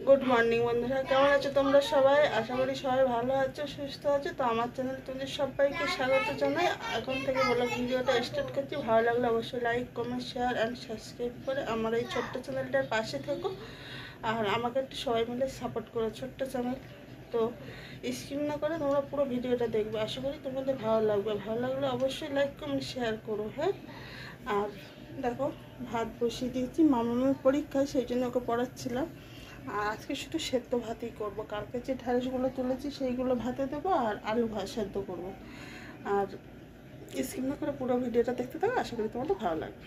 Good morning বন্ধুরা, কেমন আছো তোমরা সবাই? আশা করি সবাই ভালো আছো, সুস্থ আছো। তো আমার চ্যানেল তোমাদের সবাইকে স্বাগত জানাই। এখন থেকে বলো ভিডিওটা স্টার্ট করছি। ভালো লাগলে অবশ্যই like, comment, share and subscribe করে আমার এই ছোট্ট চ্যানেলটার পাশে থেকো। আর আমাকে একটু সবাই মিলে সাপোর্ট করো, ছোট্ট চ্যানেল তো। স্কিপ না করে তোমরা পুরো ভিডিওটা দেখবে, আশা করি তোমাদের ভালো লাগবে। ভালো লাগলে অবশ্যই লাইক, কমেন্ট, শেয়ার করো, হ্যাঁ। আর দেখো, ভাত বসিয়ে দিয়েছি, মামামের পরীক্ষা, সেই জন্য ওকে পড়াচ্ছিলাম। আর আজকে শুধু সেদ্ধ ভাতই করবো। কালকে যে ঢ্যাঁড়সগুলো তুলেছি সেইগুলো ভাতে দেবো, আর আলু ভাত সেদ্ধ করবো। আর স্কিপ না করে পুরো ভিডিওটা দেখতে থাকো, আশা করি তোমাদের ভালো লাগবে।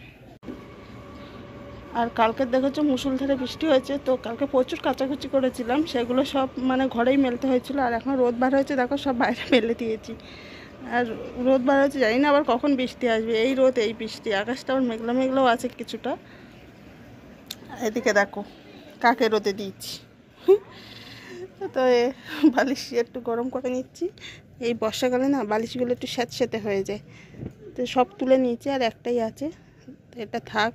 আর কালকে দেখেছো মুষলধারে বৃষ্টি হয়েছে, তো কালকে প্রচুর কাচাকুচি করেছিলাম, সেগুলো সব মানে ঘরেই মেলতে হয়েছিল। আর এখন রোদ বার হয়েছে, দেখো সব বাইরে মেলে দিয়েছি। আর রোদ বার হয়েছে, জানি না আবার কখন বৃষ্টি আসবে। এই রোদ এই বৃষ্টি, আকাশটা আবার মেঘলা মেঘলাও আছে কিছুটা। এদিকে দেখো কাকে রোদে দিয়েছি। তো বালিশ একটু গরম করে নিচ্ছি। এই বর্ষাকালে না বালিশগুলো একটু স্যাঁতস্যাঁতে হয়ে যায়, তো সব তুলে নিয়েছি। আর একটাই আছে, তো এটা থাক।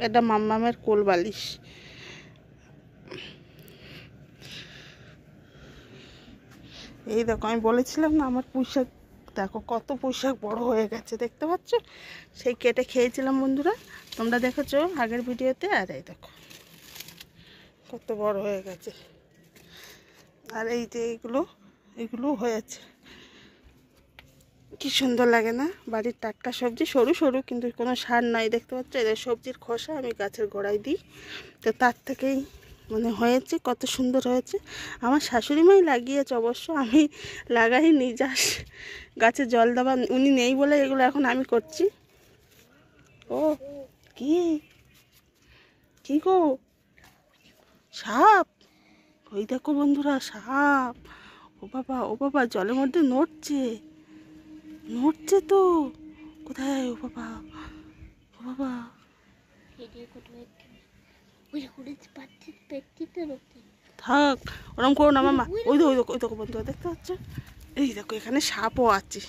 এটা মাম্মামের কোল বালিশ। এই দেখো, আমি বলেছিলাম না আমার পুঁইশাক, দেখো কত পুঁইশাক বড় হয়ে গেছে, দেখতে পাচ্ছ? সেই কেটে খেয়েছিলাম বন্ধুরা, তোমরা দেখেছো আগের ভিডিওতে। আর এই দেখো কত বড় হয়ে গেছে। আর এই যে এগুলো হয়েছে, কি সুন্দর লাগে না? বাড়ির টাটকা সবজি, সরু সরু, কিন্তু কোনো সার নাই, দেখতে পাচ্ছ? এদের সবজির খোসা আমি গাছের গোড়ায় দিই, তো তার থেকেই মানে হয়েছে, কত সুন্দর হয়েছে। আমার শাশুড়ি মাই লাগিয়েছে অবশ্য, আমি লাগাইনি, যাস গাছে জল দেওয়া উনি নেই বলে এগুলো এখন আমি করছি। ও কি কি গো, সাপ! ওই দেখো বন্ধুরা, সাপ! ও বাবা জলের মধ্যে নড়ছে, নড়ছে তো। কোথায়? ও বাবা, ও বাবা! থাক, ওরম করো না মামা। ওই দেখো বন্ধুরা, দেখতে পাচ্ছ? এই দেখো এখানে সাপও আছে,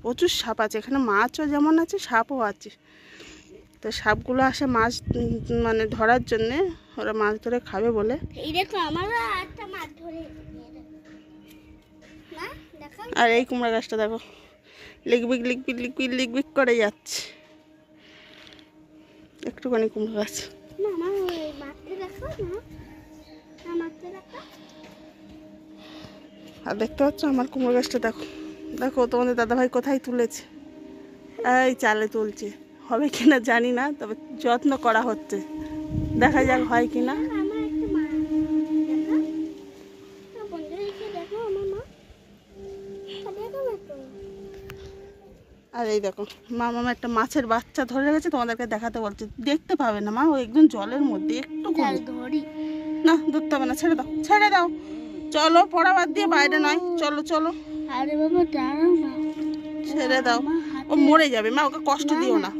প্রচুর সাপ আছে এখানে। মাছও যেমন আছে, সাপও আছে। তো সাপগুলো আসে মাছ মানে ধরার জন্যে, ওরা মাছ ধরে খাবে বলে। এই দেখো আমারও একটা মাছ ধরে না, দেখো। আর এই কুমড়া গাছটা দেখো, লিকবিক লিকবিক লিকবিক লিকবিক করে যাচ্ছে। একটুখানি কুমড়া গাছ। মামা ওই মাছটা দেখো না, মাছটা দেখো। আর দেখতে পাচ্ছ আমার কুমড়ো গাছটা, দেখো দেখো তোমাদের দাদাভাই কোথায় তুলেছে। এই চালে তুলছে, হবে কিনা জানি না, তবে যত্ন করা হচ্ছে, দেখা যাক হয় কিনা। আমার একটা মা দেখো, বন্ধু এসে দেখো আমার মা, দেখো তো। আর এই দেখো মামা একটা মাছের বাচ্চা ধরে রেখেছে, তোমাদেরকে দেখাতে বলছে। দেখতে পাবে না মা, ও একদম জলের মধ্যে একটু ধরি না, ধরতে হবে না, ছেড়ে দাও ছেড়ে দাও। চলো, পড়া বাদ দিয়ে বাইরে নয়, চলো চলো। আরে বাবা দাঁড়াও না, ছেড়ে দাও, ও মরে যাবে মা, ওকে কষ্ট দিও না।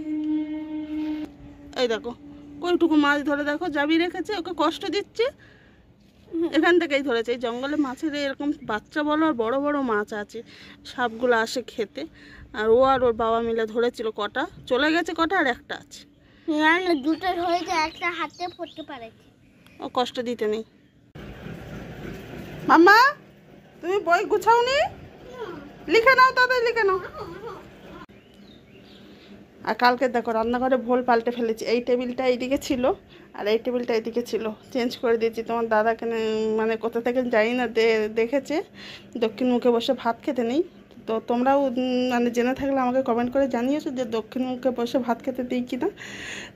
এই দেখো কইটুকু মাছ ধরে, দেখো জাবি রেখেছে, ওকে কষ্ট দিচ্ছে। এখান থেকেই ধরেছে, এই জঙ্গলে মাছের এরকম বাচ্চা বলো আর বড় বড় মাছ আছে, সাপগুলো আসে খেতে। আর ও আর ওর বাবা মিলে ধরেছিল, কটা চলে গেছে, কটা আর একটা আছে। না না, দুটো হয়ে যায়, একটা হাতে পড়তে পারে। ও কষ্ট দিতে নেই। মাম্মা, তুমি বই গুছাওনি? লিখে নাও, তাদের লিখে নাও। আর কালকে দেখো রান্নাঘরে ভোল পাল্টে ফেলেছি। এই টেবিলটা এইদিকে ছিল, আর এই টেবিলটা এইদিকে ছিল, চেঞ্জ করে দিয়েছি। তোমার দাদাকে মানে কোথা থেকে জানি না দেখেছে দক্ষিণ মুখে বসে ভাত খেতে নেই। তো তোমরাও মানে জেনে থাকলে আমাকে কমেন্ট করে জানিয়েছো যে দক্ষিণ মুখে বসে ভাত খেতে দিই কি না।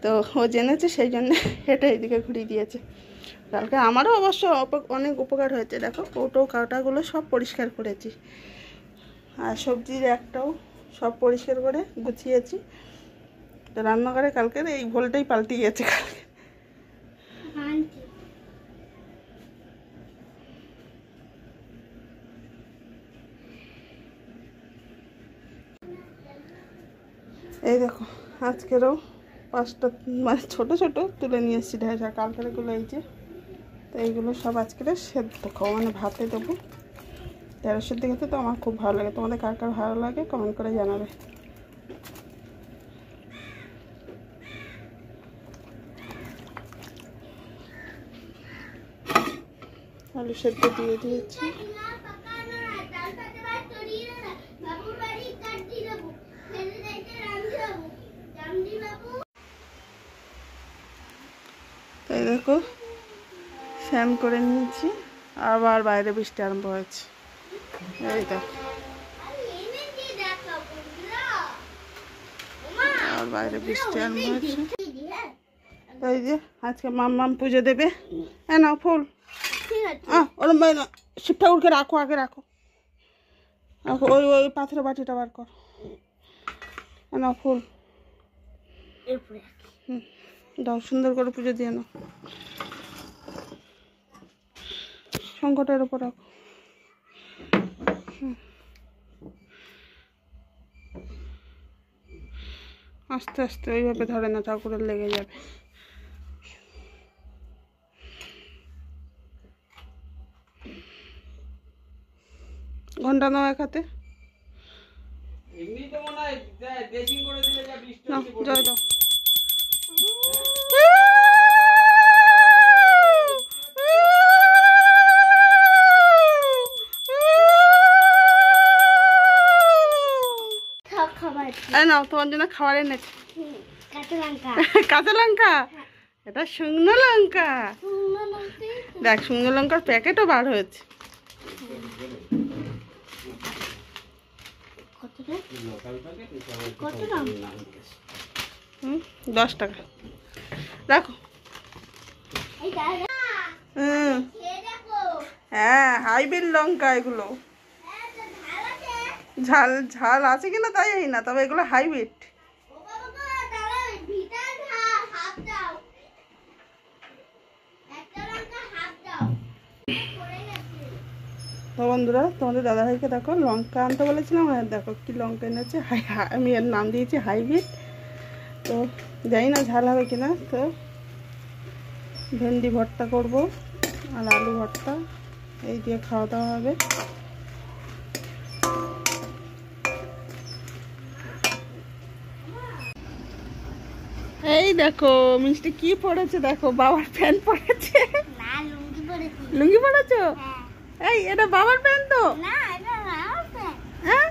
তো ও জেনেছে, সেই জন্য এটা এইদিকে ঘুরিয়ে দিয়েছে। কালকে আমারও অবশ্য অনেক উপকার হয়েছে। দেখো কৌটো কাঁটাগুলো সব পরিষ্কার করেছি, আর সবজির একটাও সব পরিষ্কার করে গুছিয়েছি। তো রান্নাঘরে কালকের এই ভোলটাই পাল্টে গিয়েছে কালকে। এই দেখো আজকেরও 5টা মানে ছোট ছোট তুলে নিয়ে এসেছি ঢেঁড়স। আর কালকেরগুলো এই যে, তো এইগুলো সব আজকের সেদ্ধ খাও, মানে ভাতে দেবো। ঢেঁড়সের দিকে তো আমার খুব ভালো লাগে। তোমাদের কার কার ভালো লাগে কমেন্ট করে জানাবে। আলু সেদ্ধ দিয়ে দিয়েছি। তাই দেখো স্নান করে নিয়েছি, আবার বাইরে বৃষ্টি আরম্ভ হয়েছে। এই দেখো আর বাইরে বৃষ্টি আরম্ভ হয়েছে। এই যে আজকে মাম্মাম পুজো দেবে। হ্যাঁ নাও ফুল, ওরম না শিব ঠাকুরকে রাখো, আগে রাখো রাখো, ওই ওই পাথরের বাটিটা বার কর। নাও ফুল, দাও সুন্দর করে পুজো দিয়ে নাও। শঙ্কটার উপর রাখো। আস্তে আস্তে ওইভাবে ধরে না, ঠাকুরের লেগে যাবে। ঘন্টা নাও এক হাতে, জয় দাও। নাও তোমার জন্য খাবার এনেছি, কাঁচা লঙ্কা। এটা শুকনো লঙ্কা, দেখ শুকনো লঙ্কার প্যাকেটও বার হয়েছে। 10 টাকা রাখো। হ্যাঁ হাইব্রিড লঙ্কা এগুলো, ঝাল ঝাল আছে কিনা তাই জানি না, তবে এগুলো হাইব্রিড। তো বন্ধুরা তোমাদের দাদাভাইকে দেখো লঙ্কা আনতে বলেছিলাম, আর দেখো কি লঙ্কা এনেছে। আমি এর নাম দিয়েছি হাইব্রিড। তো জানি না ঝাল হবে কিনা। তো ভেন্ডি ভর্তা করব আর আলু ভর্তা, এই দিয়ে খাওয়া দাওয়া হবে। এই দেখো মিষ্টি কি পড়েছে, দেখো বাবার প্যান্ট পড়েছে। লুঙ্গি পড়েছো? এই এটা বাবার প্যান্ট তো? হ্যাঁ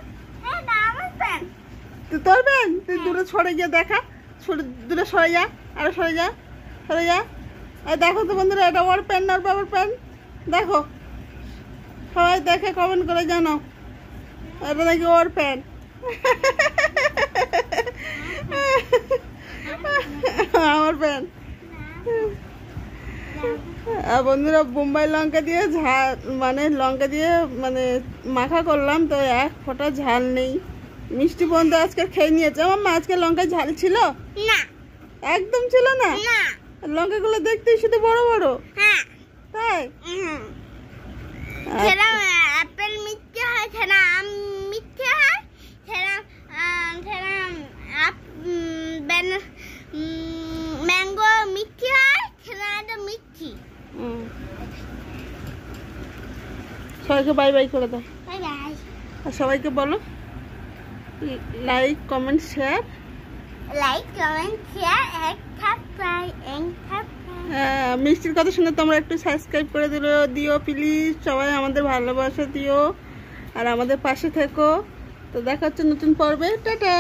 তোর প্যান্ট, তুই দূরে সরে গিয়ে দেখা, দূরে সরে যা, আরো সরে যা, সরে যা। এই দেখো তো বন্ধুরা, এটা ওর প্যান্ট আর বাবার প্যান্ট। দেখো সবাই দেখে কমেন্ট করে জানাও এটা নাকি ওর প্যান্ট। আমার প্যান্ট। বন্ধুরা বোম্বাই লঙ্কা দিয়ে ঝাল মানে লঙ্কা দিয়ে মানে মাখা করলাম, তো এক ফোঁটা ঝাল নেই। মিষ্টি বন্ধু আজকে খেয়ে নিয়েছে। আমার মা আজকে লঙ্কায় ঝাল ছিল না, একদম ছিল না। লঙ্কাগুলো দেখতে শুধু বড় বড়, তাই আপেল মিষ্টি হয়, আম মিষ্টি হয়, ম্যাঙ্গো মিষ্টি হয়, মিষ্টি। সবাইকে বাই বাই করে দাও। Bye bye. আর সবাইকে বলো লাইক কমেন্ট শেয়ার, মিষ্টির কথা শুনে তোমরা একটু সাবস্ক্রাইব করে দিও প্লিজ। সবাই আমাদের ভালোবাসা দিও আর আমাদের পাশে থেকো। তো দেখা হচ্ছে নতুন পর্বে। টাটা।